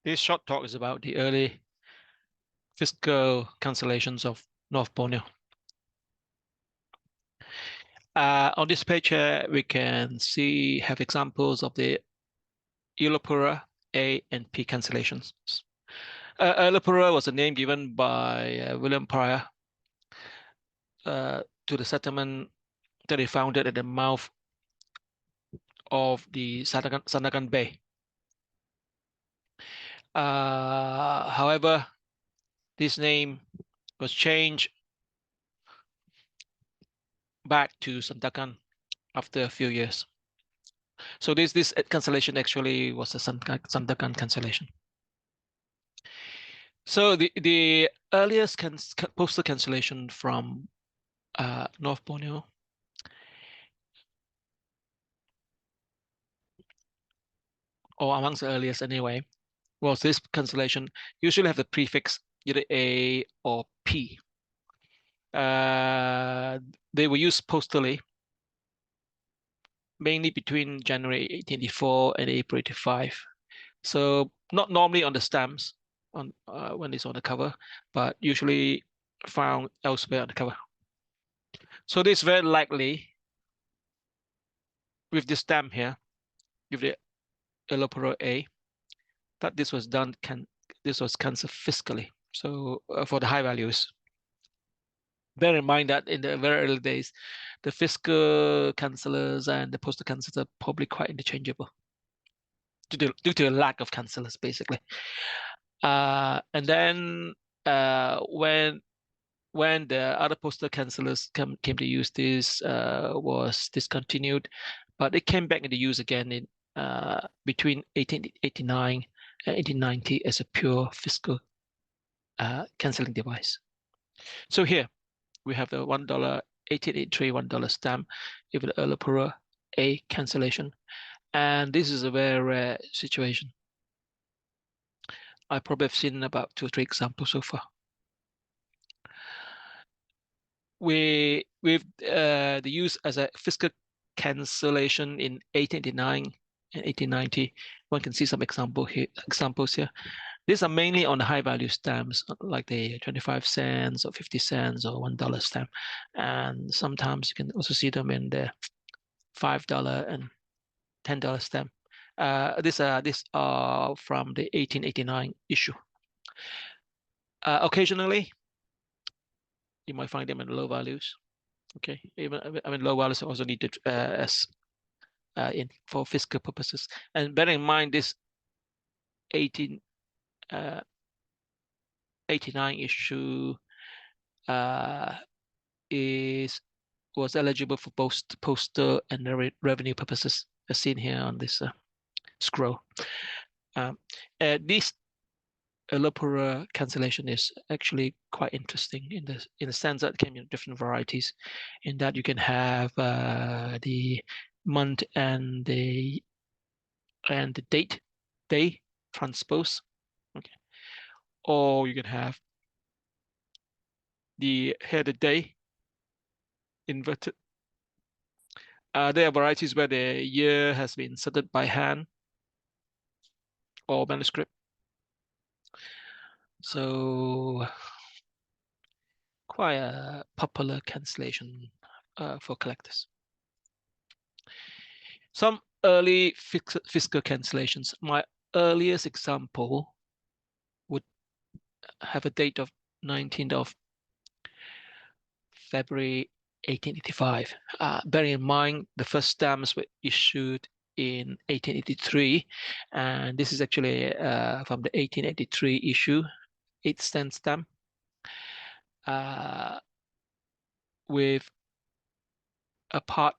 This short talk is about the early fiscal cancellations of North Borneo. On this page here, we can have examples of the Ulupura A and P cancellations. Ulupura was a name given by William Pryor to the settlement that he founded at the mouth of the Sandakan Bay. However, this name was changed back to Sandakan after a few years. So this cancellation actually was a Sandakan cancellation. So the earliest postal cancellation from North Borneo or amongst the earliest anyway, was this cancellation usually have the prefix either A or P. They were used postally mainly between January 1884 and April 85. So not normally on the stamps on when it's on the cover, but usually found elsewhere on the cover. So this is very likely with this stamp here, with the Ulupura A, that this was done cancelled fiscally. So for the high values. Bear in mind that in the very early days, the fiscal cancellers and the postal cancellers are probably quite interchangeable due to a lack of cancellers, basically. And then when the other postal cancellers came to use, this was discontinued, but it came back into use again in between 1889 and 1890 as a pure fiscal cancelling device. So here we have the $1 1883 $1 stamp with the Ulupura A cancellation, and this is a very rare situation. I probably have seen about 2 or 3 examples so far. With the use as a fiscal cancellation in 1889 and 1890, one can see some examples here. These are mainly on the high value stamps, like the 25 cents or 50 cents or $1 stamp. And sometimes you can also see them in the $5 and $10 stamp. These are from the 1889 issue. Occasionally, you might find them in low values. Okay, low values are also needed for fiscal purposes. And bear in mind, this 1889 issue was eligible for both postal and revenue purposes, as seen here on this scroll. This Ulupura cancellation is actually quite interesting in the sense that it came in different varieties, in that you can have the month and the day transpose, okay, or you can have the day inverted. There are varieties where the year has been inserted by hand or manuscript. So quite a popular cancellation for collectors. Some early fiscal cancellations. My earliest example would have a date of 19th of February 1885. Bear in mind, the first stamps were issued in 1883, and this is actually from the 1883 issue, 8-cent stamp, with a part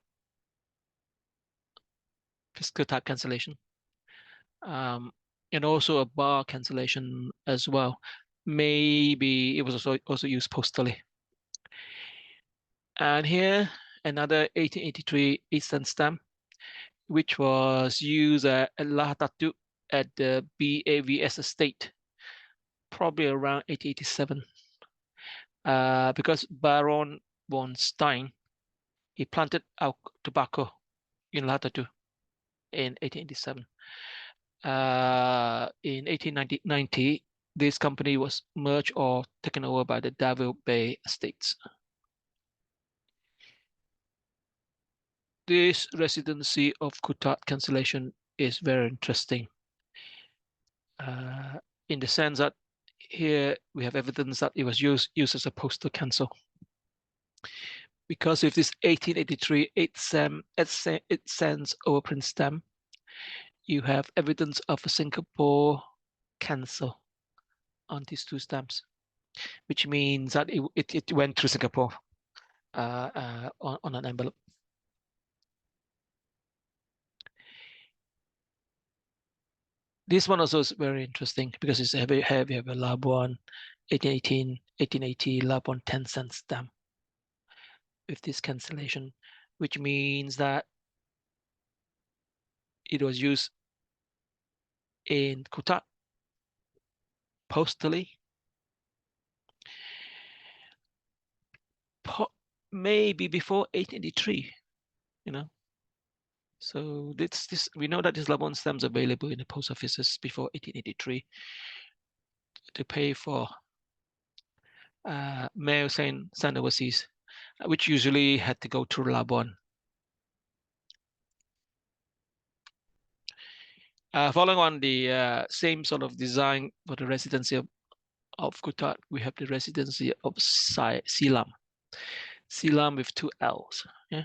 fiscal type cancellation, and also a bar cancellation as well. Maybe it was also used postally. And here another 1883 8-cent stamp, which was used at Lahatatu at the BAVS estate, probably around 1887. Because Baron von Stein, he planted out tobacco in Lahatatu in 1887. In 1890, this company was merged or taken over by the Davao Bay Estates. This residency of Kutat cancellation is very interesting in the sense that here we have evidence that it was used as a postal cancel. Because with this 1883 8 cents overprint stamp, you have evidence of a Singapore cancel on these two stamps, which means that it went through Singapore on an envelope. This one also is very interesting because it's heavy. We have a Labuan 1818, 1880 Labuan 10-cent stamp with this cancellation, which means that it was used in Kutat postally, maybe before 1883, you know. So this we know that this Labuan stamps available in the post offices before 1883 to pay for mail sent overseas, which usually had to go through Labuan. Following on the same sort of design for the residency of Kutat, we have the residency of Silam. Silam with two L's. Yeah.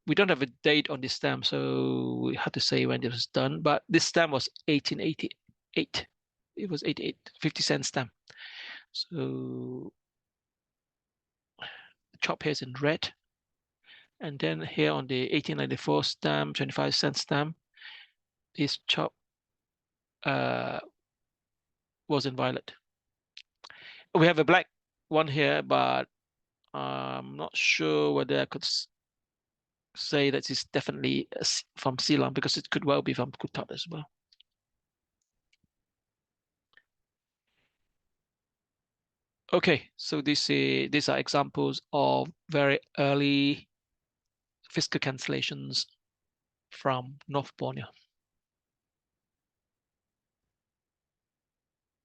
We don't have a date on this stamp, so we have to say when it was done. But this stamp was 1888. It was 88, 50-cent stamp. So the chop here is in red. And then here on the 1894 stamp, 25-cent stamp, this chop was in violet. We have a black one here, but I'm not sure whether I could say that it's definitely from Ceylon because it could well be from Kutat as well. Okay, so these are examples of very early fiscal cancellations from North Borneo.